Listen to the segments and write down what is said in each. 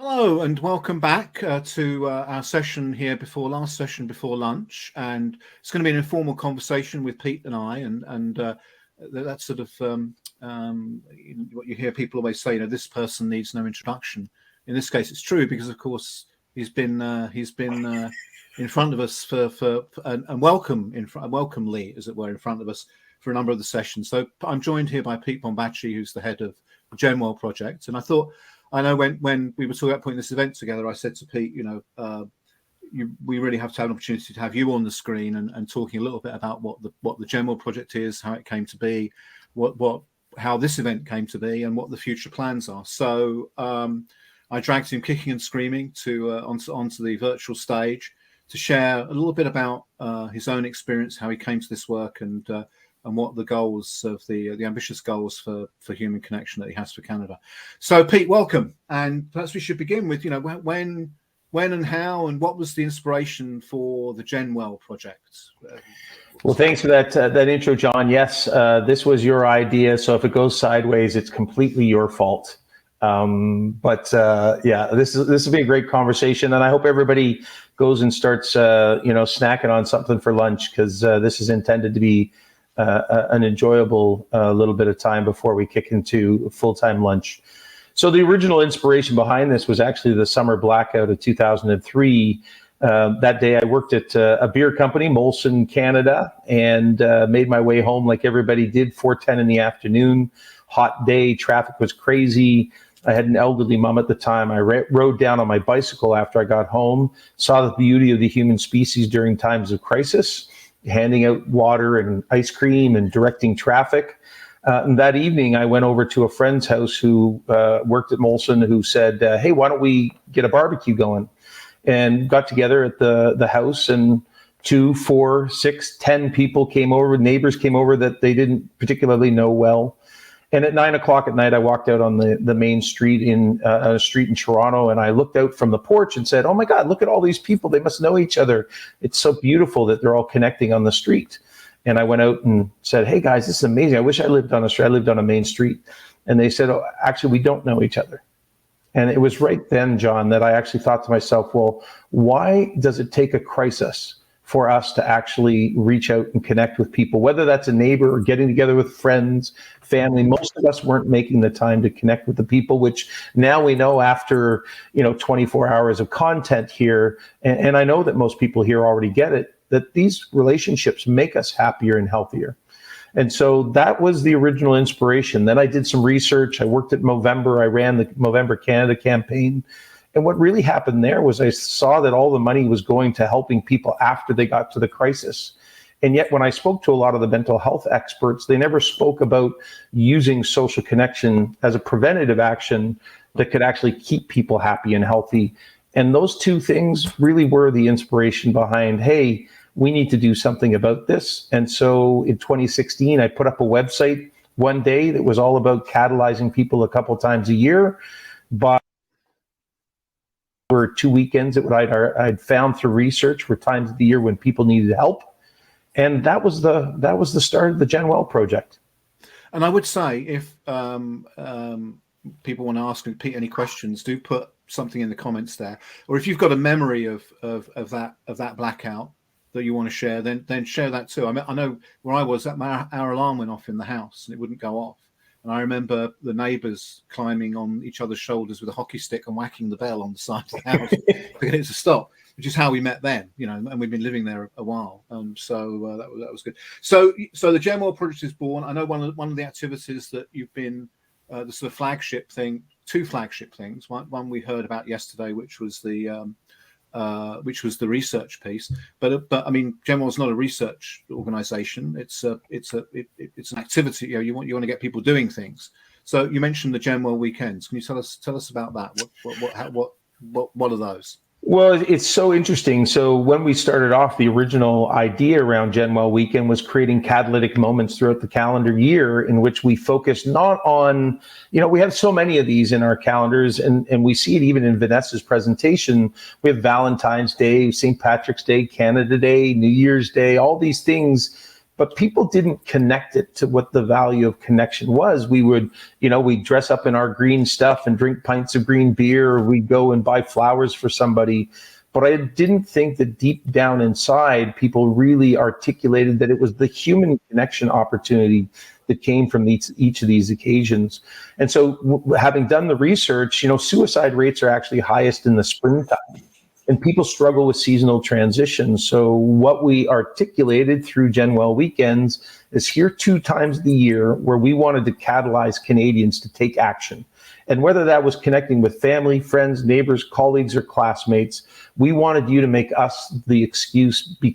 Hello and welcome back to our session here last session before lunch, and it's going to be an informal conversation with Pete and I, and that's sort of what you hear people always say. This person needs no introduction. In this case, it's true because, of course, he's been in front of us and welcomely, as it were, in front of us for a number of the sessions. So I'm joined here by Pete Bombaci, who's the head of the GenWell Project, and I know when we were talking about putting this event together, I said to Pete, we really have to have an opportunity to have you on the screen and talking a little bit about what the GenWell Project is, how it came to be, how this event came to be, and what the future plans are. So I dragged him kicking and screaming onto the virtual stage to share a little bit about his own experience, how he came to this work, and what the goals of the ambitious goals for human connection that he has for Canada. So Pete, welcome. And perhaps we should begin with, when and how and what was the inspiration for the GenWell Project? Well, thanks for that intro, John. Yes, this was your idea. So if it goes sideways, it's completely your fault. This will be a great conversation, and I hope everybody goes and starts, snacking on something for lunch, because this is intended to be an enjoyable little bit of time before we kick into full-time lunch. So the original inspiration behind this was actually the summer blackout of 2003. That day I worked at a beer company, Molson Canada, and made my way home like everybody did, 4:10 in the afternoon, hot day, traffic was crazy. I had an elderly mom at the time. I rode down on my bicycle after I got home, saw the beauty of the human species during times of crisis, handing out water and ice cream and directing traffic. And that evening, I went over to a friend's house who worked at Molson, who said, hey, why don't we get a barbecue going? And got together at the house, and 2, 4, 6, 10 people came over, neighbors came over that they didn't particularly know well. And at 9:00 at night, I walked out on the main street in a street in Toronto, and I looked out from the porch and said, "Oh my God, look at all these people! They must know each other. It's so beautiful that they're all connecting on the street." And I went out and said, "Hey guys, this is amazing. I wish I lived on a street. I lived on a main street." And they said, "Oh, actually, we don't know each other." And it was right then, John, that I actually thought to myself, well, why does it take a crisis for us to actually reach out and connect with people, whether that's a neighbor or getting together with friends, family? Most of us weren't making the time to connect with the people, which now we know after 24 hours of content here, and I know that most people here already get it, that these relationships make us happier and healthier. And so that was the original inspiration. Then I did some research. I worked at Movember. I ran the Movember Canada campaign. And what really happened there was I saw that all the money was going to helping people after they got to the crisis. And yet when I spoke to a lot of the mental health experts, they never spoke about using social connection as a preventative action that could actually keep people happy and healthy. And those two things really were the inspiration behind, hey, we need to do something about this. And so in 2016, I put up a website one day that was all about catalyzing people a couple times a year. But were 2 weekends that I'd found through research were times of the year when people needed help. And that was the start of the GenWell Project. And I would say if people want to ask Pete any questions, do put something in the comments there. Or if you've got a memory of that blackout that you want to share, then share that too. I know where I was, our alarm went off in the house and it wouldn't go off. And I remember the neighbours climbing on each other's shoulders with a hockey stick and whacking the bell on the side of the house to get it to stop, which is how we met then, and we've been living there a while. So that was good. So the GenWell Project is born. I know one of the activities that you've been, the sort of flagship thing, 2 flagship things. One we heard about yesterday, which was the research piece, but I mean, GenWell is not a research organization. It's an activity. You want to get people doing things. So you mentioned the GenWell weekends. Can you tell us about that? What are those? Well, it's so interesting. So when we started off, the original idea around GenWell Weekend was creating catalytic moments throughout the calendar year in which we focused not on, we have so many of these in our calendars, and we see it even in Vanessa's presentation. We have Valentine's Day, St. Patrick's Day, Canada Day, New Year's Day, all these things but people didn't connect it to what the value of connection was. We would, we'd dress up in our green stuff and drink pints of green beer, or we'd go and buy flowers for somebody. But I didn't think that deep down inside, people really articulated that it was the human connection opportunity that came from each of these occasions. And so having done the research, suicide rates are actually highest in the springtime. And people struggle with seasonal transitions. So what we articulated through GenWell Weekends is here 2 times the year where we wanted to catalyze Canadians to take action. And whether that was connecting with family, friends, neighbors, colleagues, or classmates, we wanted you to make us the excuse, we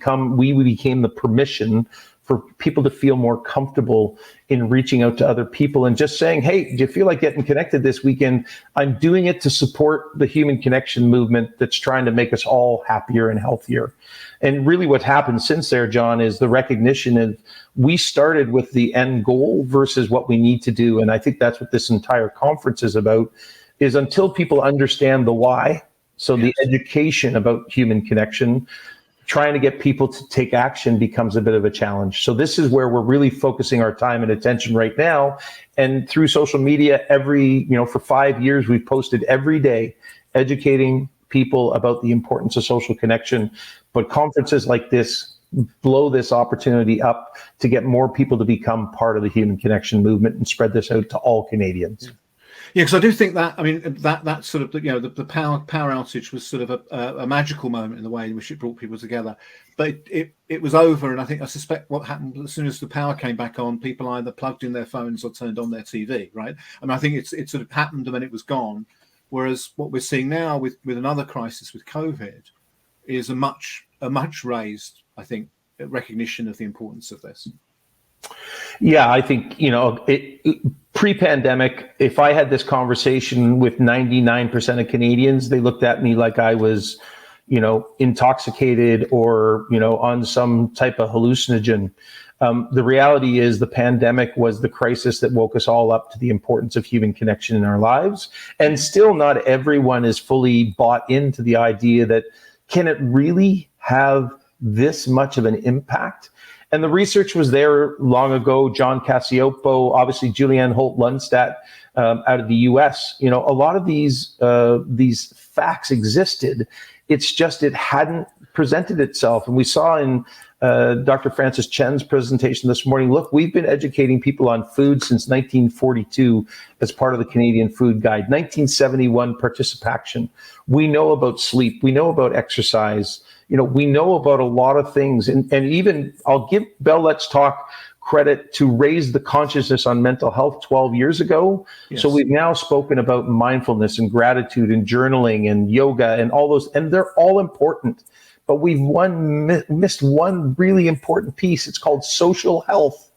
became the permission for people to feel more comfortable in reaching out to other people and just saying, hey, do you feel like getting connected this weekend? I'm doing it to support the human connection movement that's trying to make us all happier and healthier. And really what happened since there, John, is the recognition of we started with the end goal versus what we need to do. And I think that's what this entire conference is about, is until people understand the why, so the education about human connection, trying to get people to take action becomes a bit of a challenge. So this is where we're really focusing our time and attention right now. And through social media, for 5 years, we've posted every day, educating people about the importance of social connection. But conferences like this blow this opportunity up to get more people to become part of the human connection movement and spread this out to all Canadians. Yeah, because I do think that, that sort of, the power outage was sort of a magical moment in the way in which it brought people together. But it was over, and I suspect what happened as soon as the power came back on, people either plugged in their phones or turned on their TV, right? I think it sort of happened and then it was gone. Whereas what we're seeing now with another crisis with COVID is a much raised, I think, recognition of the importance of this. Yeah, I think, pre-pandemic, if I had this conversation with 99% of Canadians, they looked at me like I was, intoxicated or, on some type of hallucinogen. The reality is the pandemic was the crisis that woke us all up to the importance of human connection in our lives. And still not everyone is fully bought into the idea that, can it really have this much of an impact? And the research was there long ago. John Cacioppo, obviously Julianne Holt-Lundstadt out of the US. A lot of these facts existed. It's just it hadn't presented itself. And we saw in Dr. Francis Chen's presentation this morning, look, we've been educating people on food since 1942 as part of the Canadian Food Guide, 1971 participation. We know about sleep. We know about exercise. We know about a lot of things. And even I'll give Bell Let's Talk credit to raise the consciousness on mental health 12 years ago. Yes. So we've now spoken about mindfulness and gratitude and journaling and yoga and all those, and they're all important. But we've missed one really important piece. It's called social health.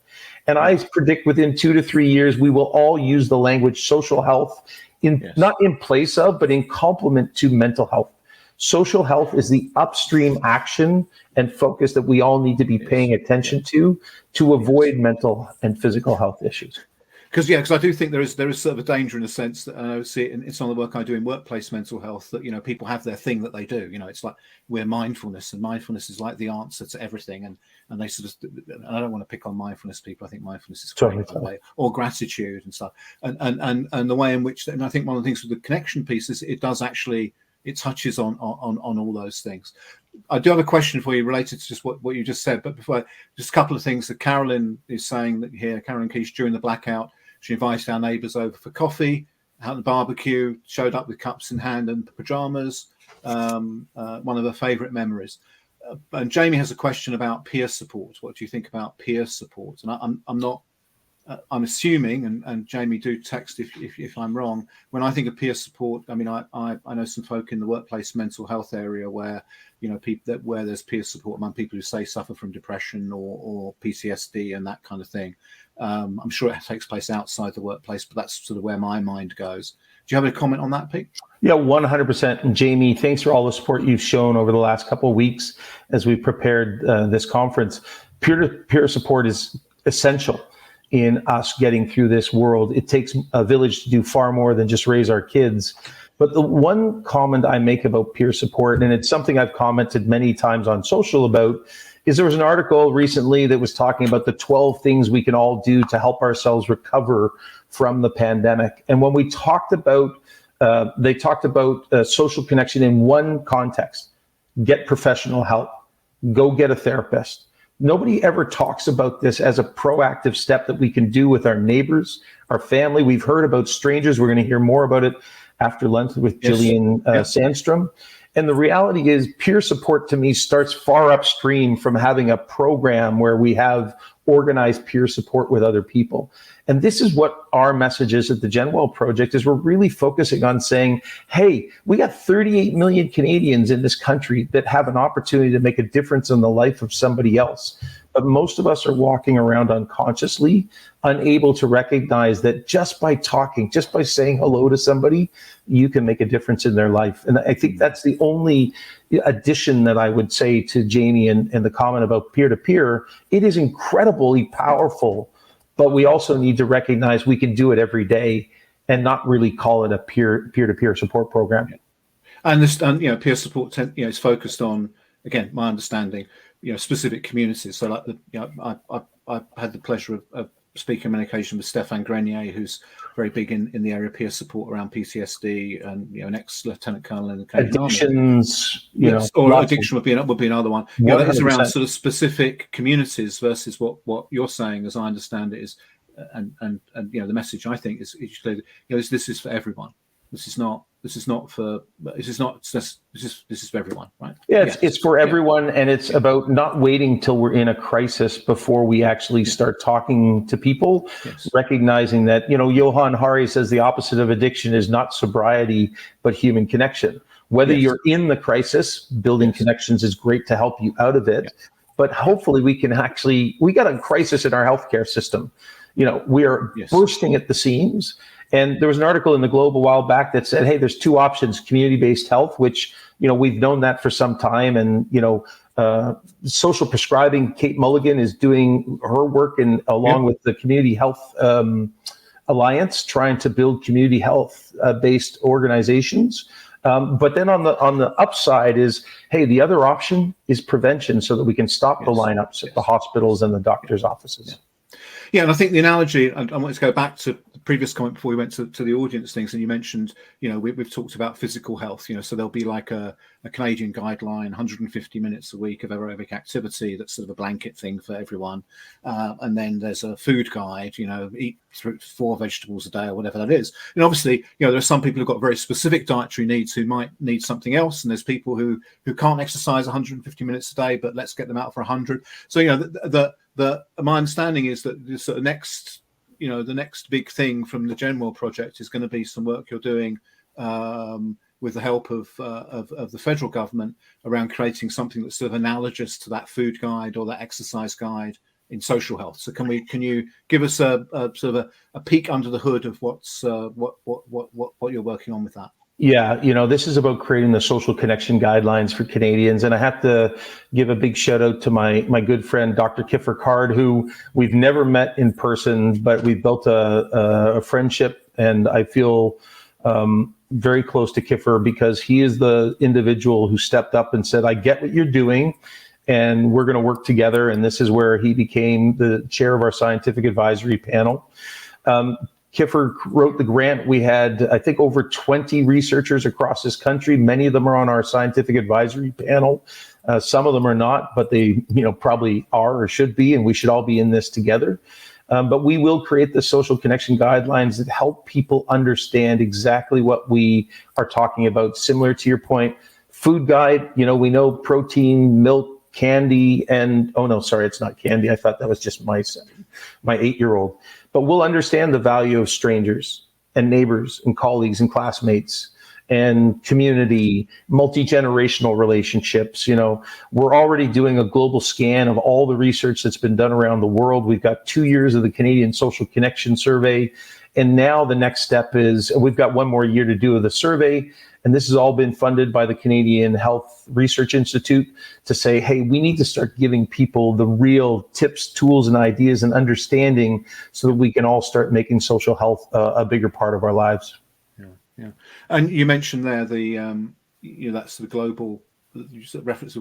And I predict within 2 to 3 years, we will all use the language social health not in place of, but in complement to mental health. Social health is the upstream action and focus that we all need to be paying attention to avoid mental and physical health issues. Because I do think there is sort of a danger in a sense that I see it in some of the work I do in workplace mental health that people have their thing that they do. It's like we're mindfulness, and mindfulness is like the answer to everything. And they sort of, and I don't want to pick on mindfulness people. I think mindfulness is great, by the way, or gratitude and stuff. And the way in which, and I think one of the things with the connection piece is it touches on all those things. I do have a question for you related to just what you just said, but before, just a couple of things that Carolyn is saying that here. Carolyn Keish, during the blackout, she invited our neighbours over for coffee, had the barbecue, showed up with cups in hand and pajamas. One of her favourite memories. And Jamie has a question about peer support. What do you think about peer support? And I'm assuming, and Jamie, do text if I'm wrong. When I think of peer support, I know some folk in the workplace mental health area where where there's peer support among people who say suffer from depression or PTSD and that kind of thing. I'm sure it takes place outside the workplace, but that's sort of where my mind goes. Do you have a comment on that, Pete? Yeah, 100%. And Jamie, thanks for all the support you've shown over the last couple of weeks as we prepared this conference. Peer-to-peer support is essential in us getting through this world. It takes a village to do far more than just raise our kids. But the one comment I make about peer support, and it's something I've commented many times on social about, is there was an article recently that was talking about the 12 things we can all do to help ourselves recover from the pandemic. And when we talked about, they talked about social connection in one context: get professional help, go get a therapist. Nobody ever talks about this as a proactive step that we can do with our neighbors, our family. We've heard about strangers. We're going to hear more about it after lunch with Gillian Sandstrom. And the reality is, peer support to me starts far upstream from having a program where we have organized peer support with other people. And this is what our message is at the GenWell Project, is we're really focusing on saying, hey, we got 38 million Canadians in this country that have an opportunity to make a difference in the life of somebody else. But most of us are walking around unconsciously, unable to recognize that just by talking, just by saying hello to somebody, you can make a difference in their life. And I think that's the only addition that I would say to Jamie and the comment about peer-to-peer. It is incredibly powerful, but we also need to recognize we can do it every day and not really call it a peer-to-peer support program. And this, peer support, is focused on, again, my understanding, specific communities. So, like I've had the pleasure of speaking on occasion with Stéphane Grenier, who's very big in the area of peer support around PTSD, and an ex-lieutenant colonel in the Canadian Addictions, Army. Or addiction would be another one. That is around 100%. sort of specific communities versus what you're saying, as I understand it, is, and the message I think is clearly, this is for everyone. This is for everyone, right? Yeah, it's for everyone, and it's about not waiting till we're in a crisis before we actually start talking to people, recognizing that, Johann Hari says the opposite of addiction is not sobriety, but human connection. Whether you're in the crisis, building connections is great to help you out of it, but hopefully we got a crisis in our healthcare system. We are bursting at the seams. And there was an article in the Globe a while back that said, hey, there's two options: community-based health, which, we've known that for some time. And, social prescribing, Kate Mulligan is doing her work along with the Community Health Alliance, trying to build community health based organizations. But then on the upside is, hey, the other option is prevention, so that we can stop the lineups at the hospitals and the doctors' offices. Yeah, and I think the analogy, I want to go back to the previous comment before we went to the audience things, and you mentioned, we've talked about physical health, so there'll be like a Canadian guideline, 150 minutes a week of aerobic activity. That's sort of a blanket thing for everyone. And then there's a food guide, eat 4 vegetables a day or whatever that is. And obviously, there are some people who've got very specific dietary needs who might need something else. And there's people who can't exercise 150 minutes a day, but let's get them out for 100. So, my understanding is that the sort of next big thing from the GenWell Project is going to be some work you're doing with the help of the federal government around creating something that's sort of analogous to that food guide or that exercise guide in social health. So can you give us a sort of a peek under the hood of what you're working on with that? Yeah, this is about creating the social connection guidelines for Canadians. And I have to give a big shout out to my good friend, Dr. Kiffer Card, who we've never met in person, but we've built a friendship. And I feel very close to Kiffer because he is the individual who stepped up and said, I get what you're doing, and we're going to work together. And this is where he became the chair of our scientific advisory panel. Kiffer wrote the grant. We had, I think, over 20 researchers across this country. Many of them are on our scientific advisory panel. Some of them are not, but they, probably are or should be, and we should all be in this together. But we will create the social connection guidelines that help people understand exactly what we are talking about. Similar to your point, food guide, we know protein, milk, candy, and, oh no, sorry, it's not candy. I thought that was just my 8-year-old. But we'll understand the value of strangers and neighbors and colleagues and classmates and community, multi-generational relationships. We're already doing a global scan of all the research that's been done around the world. We've got 2 years of the Canadian Social Connection Survey. And now the next step is, we've got 1 more year to do of the survey. And this has all been funded by the Canadian Health Research Institute to say, hey, we need to start giving people the real tips, tools, and ideas and understanding so that we can all start making social health a bigger part of our lives. Yeah. And you mentioned there that's the global reference.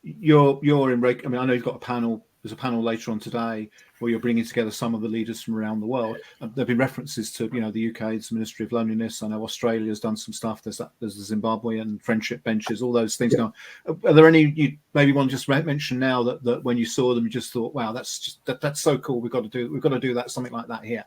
You're in. I mean, I know you've got a panel. There's a panel later on today where you're bringing together some of the leaders from around the world. There've been references to the UK's Ministry of Loneliness. I know Australia's done some stuff. There's the Zimbabwean friendship benches. All those things going. Are there any you maybe want to just mention now that when you saw them you just thought, wow, that's so cool. We've got to do that, something like that here.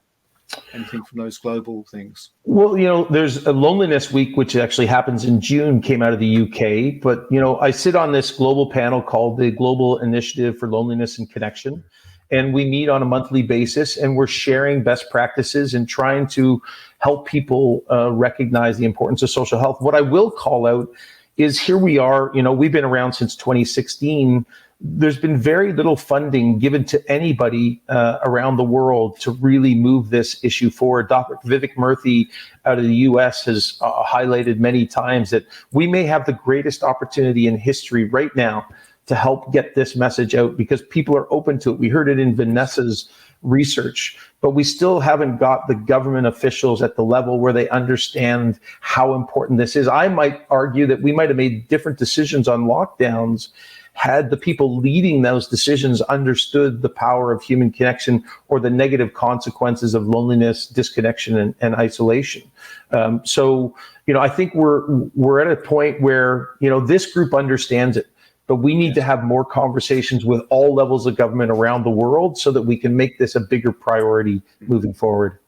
Anything from those global things? Well, there's a Loneliness Week, which actually happens in June, came out of the UK. But, I sit on this global panel called the Global Initiative for Loneliness and Connection. And we meet on a monthly basis, and we're sharing best practices and trying to help people recognize the importance of social health. What I will call out is here we are, we've been around since 2016. There's been very little funding given to anybody around the world to really move this issue forward. Dr. Vivek Murthy out of the US has highlighted many times that we may have the greatest opportunity in history right now to help get this message out because people are open to it. We heard it in Vanessa's research, but we still haven't got the government officials at the level where they understand how important this is. I might argue that we might have made different decisions on lockdowns had the people leading those decisions understood the power of human connection or the negative consequences of loneliness, disconnection, and isolation. So I think we're at a point where, this group understands it, but we need to have more conversations with all levels of government around the world so that we can make this a bigger priority moving forward.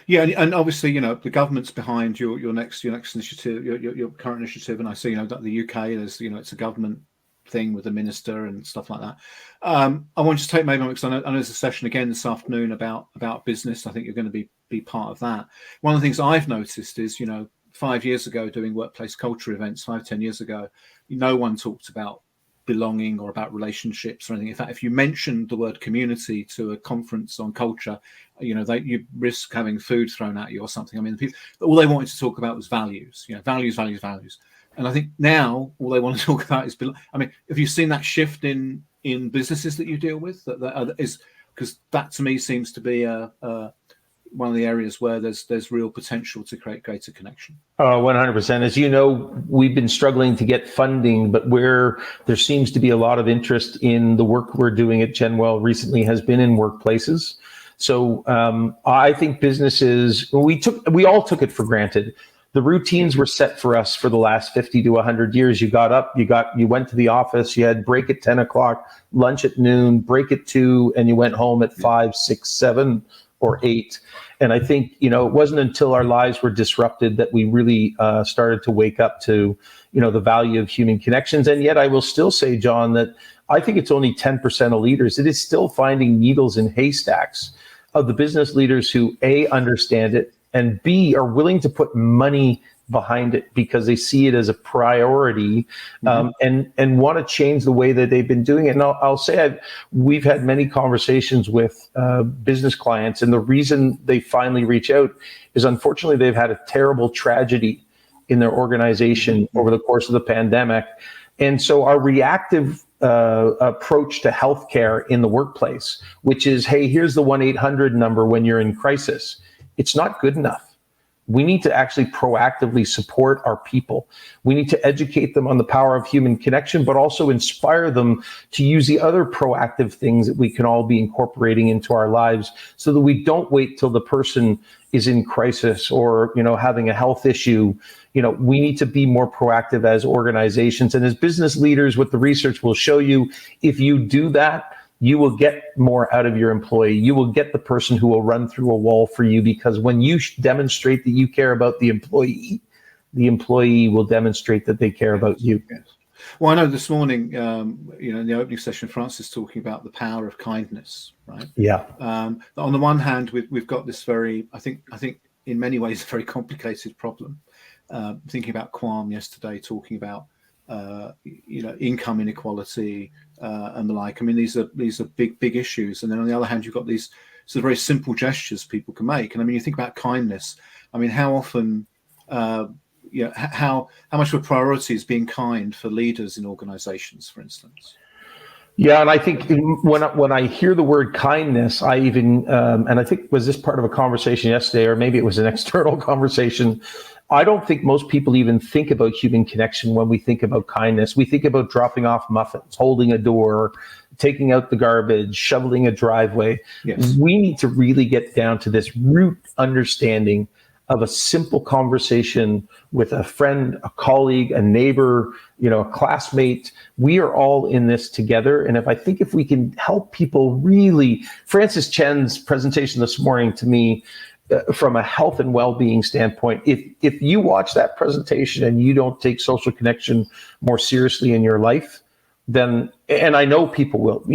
Yeah, and obviously, the government's behind your next initiative, your current initiative, and I see, that the UK, there's, it's a government thing with the minister and stuff like that. I want you to take maybe because I know there's a session again this afternoon about business. I think you're going to be part of that. One of the things I've noticed is 5 years ago doing workplace culture events, 5-10 years ago, no one talked about belonging or about relationships or anything. In fact, if you mentioned the word community to a conference on culture, you risk having food thrown at you or something. I mean, all they wanted to talk about was values, values. And I think now all they want to talk about is, have you seen that shift in businesses that you deal with? That is because that to me seems to be one of the areas where there's real potential to create greater connection. 100%. As you know, we've been struggling to get funding, but where there seems to be a lot of interest in the work we're doing at GenWell recently has been in workplaces. So I think businesses, we all took it for granted. The routines were set for us for the last 50 to 100 years. You got up, you went to the office, you had break at 10 o'clock, lunch at noon, break at 2, and you went home at 5, 6, 7, or 8. And I think, it wasn't until our lives were disrupted that we really started to wake up to, the value of human connections. And yet I will still say, John, that I think it's only 10% of leaders. It is still finding needles in haystacks of the business leaders who A, understand it, and B, are willing to put money behind it because they see it as a priority, and want to change the way that they've been doing it. And I'll say we've had many conversations with business clients, and the reason they finally reach out is unfortunately they've had a terrible tragedy in their organization over the course of the pandemic. And so our reactive approach to healthcare in the workplace, which is, hey, here's the 1-800 number when you're in crisis, it's not good enough. We need to actually proactively support our people. We need to educate them on the power of human connection, but also inspire them to use the other proactive things that we can all be incorporating into our lives so that we don't wait till the person is in crisis or, having a health issue. We need to be more proactive as organizations. And as business leaders, what the research will show you, if you do that, you will get more out of your employee. You will get the person who will run through a wall for you, because when you demonstrate that you care about the employee will demonstrate that they care about you. Well, I know this morning, in the opening session, Francis talking about the power of kindness, right? Yeah. On the one hand, we've got this very, I think in many ways, a very complicated problem. Thinking about Kwame yesterday, talking about income inequality and the like. I mean, these are big issues. And then on the other hand, you've got these sort of very simple gestures people can make. And I mean, you think about kindness. I mean, how often, how much of a priority is being kind for leaders in organizations, for instance? Yeah, and I think when I hear the word kindness, I even and I think was this part of a conversation yesterday, or maybe it was an external conversation. I don't think most people even think about human connection when we think about kindness. We think about dropping off muffins, holding a door, taking out the garbage, shoveling a driveway. Yes. We need to really get down to this root understanding of a simple conversation with a friend, a colleague, a neighbor, a classmate. We are all in this together. And if we can help people really, Francis Chen's presentation this morning to me, from a health and well-being standpoint, if you watch that presentation and you don't take social connection more seriously in your life, then, and I know people will,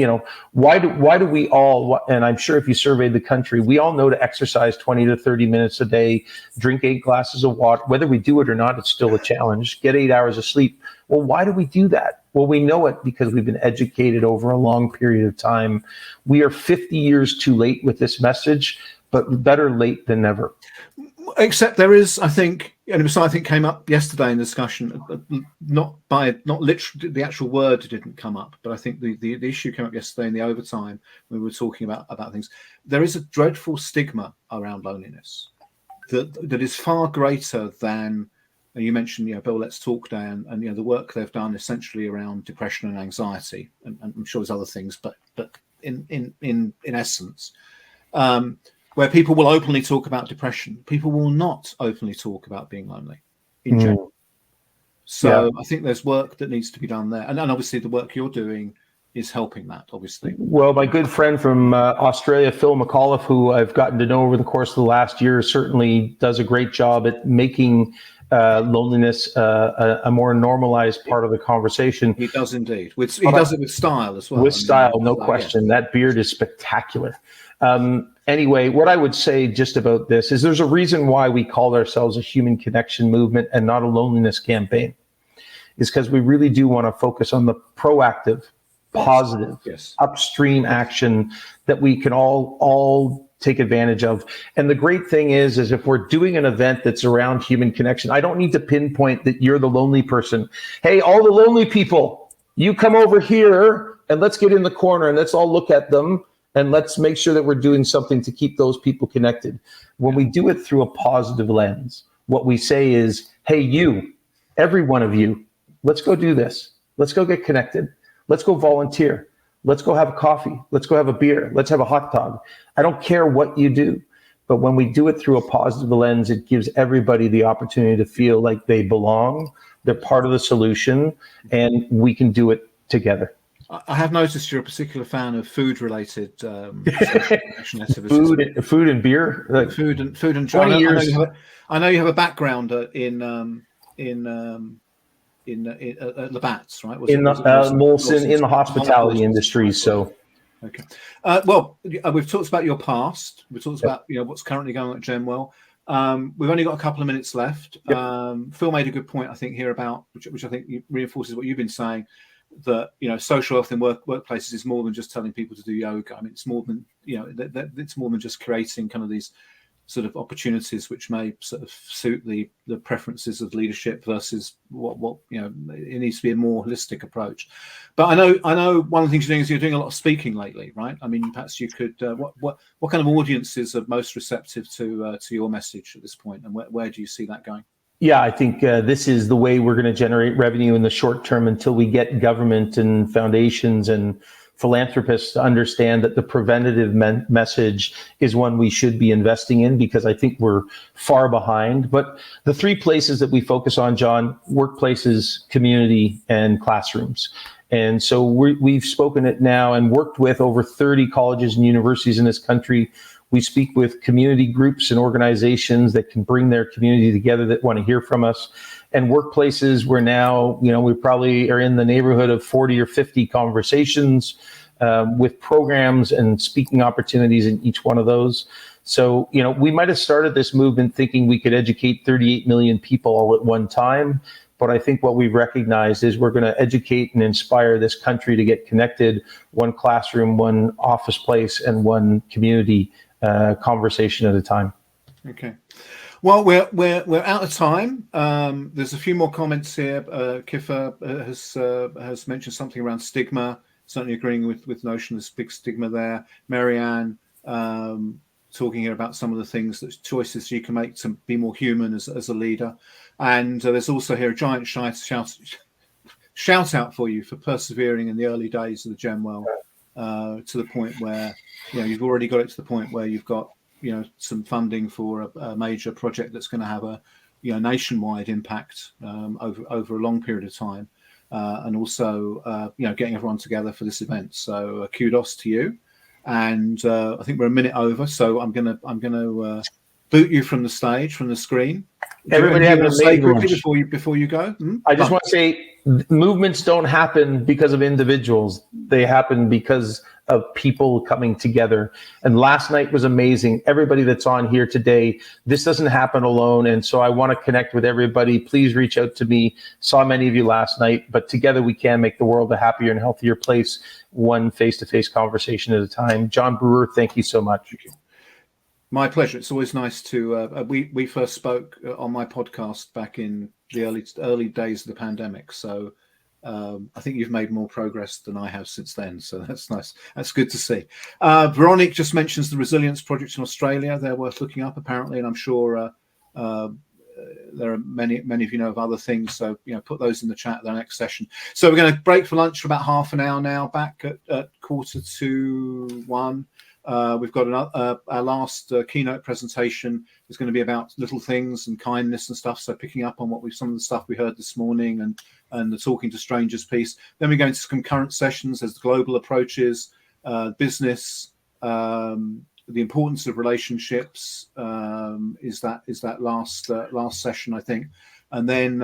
why do we all, and I'm sure if you surveyed the country, we all know to exercise 20 to 30 minutes a day, drink 8 glasses of water. Whether we do it or not, it's still a challenge. Get 8 hours of sleep. Well, why do we do that? Well, we know it because we've been educated over a long period of time. We are 50 years too late with this message, but better late than never. Except there is, I think, and it was something I think came up yesterday in the discussion, not literally, the actual word didn't come up, but I think the issue came up yesterday in the overtime when we were talking about things. There is a dreadful stigma around loneliness that is far greater than, and you mentioned, Bill Let's Talk Day and the work they've done essentially around depression and anxiety, and I'm sure there's other things, but in essence, where people will openly talk about depression, people will not openly talk about being lonely in general. So yeah. I think there's work that needs to be done there. And obviously the work you're doing is helping that, obviously. Well, my good friend from Australia, Phil McAuliffe, who I've gotten to know over the course of the last year, certainly does a great job at making loneliness a more normalized part of the conversation. He does indeed. He does it with style as well. With style, no question. Yeah. That beard is spectacular. Anyway, what I would say just about this is there's a reason why we called ourselves a human connection movement and not a loneliness campaign. Is because we really do want to focus on the proactive, positive, upstream action that we can all take advantage of. And the great thing is if we're doing an event that's around human connection, I don't need to pinpoint that you're the lonely person. Hey, all the lonely people, you come over here and let's get in the corner and let's all look at them. And let's make sure that we're doing something to keep those people connected. When we do it through a positive lens, what we say is, hey, you, every one of you, let's go do this. Let's go get connected. Let's go volunteer. Let's go have a coffee. Let's go have a beer. Let's have a hot dog. I don't care what you do. But when we do it through a positive lens, it gives everybody the opportunity to feel like they belong. They're part of the solution, and we can do it together. I have noticed you're a particular fan of food-related activities. Food and beer. Like food and 20 years. I know you have a background in Labatt's, right? Molson, in the hospitality industry. So, okay. Well, we've talked about your past. We've talked about what's currently going on at GenWell. We've only got a couple of minutes left. Phil made a good point, I think, here about which I think reinforces what you've been saying. That social health in workplaces is more than just telling people to do yoga. I mean, it's more than it's more than just creating kind of these sort of opportunities which may sort of suit the preferences of leadership versus what it needs to be a more holistic approach. But I know one of the things you're doing is you're doing a lot of speaking lately, right? I mean, perhaps you could what kind of audiences are most receptive to your message at this point, and where do you see that going? Yeah, I think this is the way we're going to generate revenue in the short term until we get government and foundations and philanthropists to understand that the preventative message is one we should be investing in, because I think we're far behind. But the 3 places that we focus on, John: workplaces, community, and classrooms. And so we've spoken it now and worked with over 30 colleges and universities in this country. We speak with community groups and organizations that can bring their community together that want to hear from us. And workplaces, we're now, we probably are in the neighborhood of 40 or 50 conversations with programs and speaking opportunities in each one of those. So, we might have started this movement thinking we could educate 38 million people all at one time. But I think what we've recognized is we're going to educate and inspire this country to get connected, one classroom, one office place, and one community conversation at a time. Okay. Well, we're out of time. There's a few more comments here. Kiffer has mentioned something around stigma. certainly agreeing with the notion of this big stigma there. Marianne talking here about some of the things, that choices you can make to be more human as a leader. And there's also here a giant shout out for you for persevering in the early days of the GenWell, to the point where you've already got it to the point where you've got some funding for a major project that's going to have a nationwide impact over a long period of time, and also getting everyone together for this event. So kudos to you. And I think we're a minute over, so I'm gonna boot you from the stage, from the screen. Everybody have an amazing lunch. Before you go. I just want to say, movements don't happen because of individuals. They happen because of people coming together. And last night was amazing. Everybody that's on here today, this doesn't happen alone. And so I want to connect with everybody. Please reach out to me. Saw many of you last night, but together we can make the world a happier and healthier place, one face-to-face conversation at a time. John Brewer, thank you so much. My pleasure. It's always nice to. We first spoke on my podcast back in the early days of the pandemic. So I think you've made more progress than I have since then. So that's nice. That's good to see. Veronique just mentions the Resilience Project in Australia. They're worth looking up, apparently, and I'm sure there are many of you know of other things. So put those in the chat at the next session. So we're going to break for lunch for about half an hour now. Back at 1:45. We've got our last keynote presentation is going to be about little things and kindness and stuff. So picking up on some of the stuff we heard this morning and the talking to strangers piece. Then we go into some current sessions as the global approaches, business, the importance of relationships is that last session, I think. And then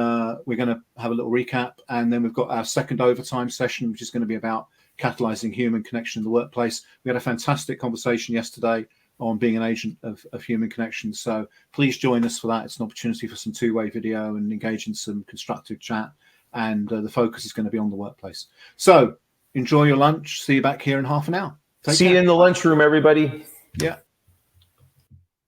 we're going to have a little recap, and then we've got our second overtime session, which is going to be about catalyzing human connection in the workplace. We had a fantastic conversation yesterday on being an agent of human connection. So please join us for that. It's an opportunity for some two-way video and engage in some constructive chat. And the focus is going to be on the workplace. So enjoy your lunch. See you back here in half an hour. See you in the lunchroom, everybody. Yeah.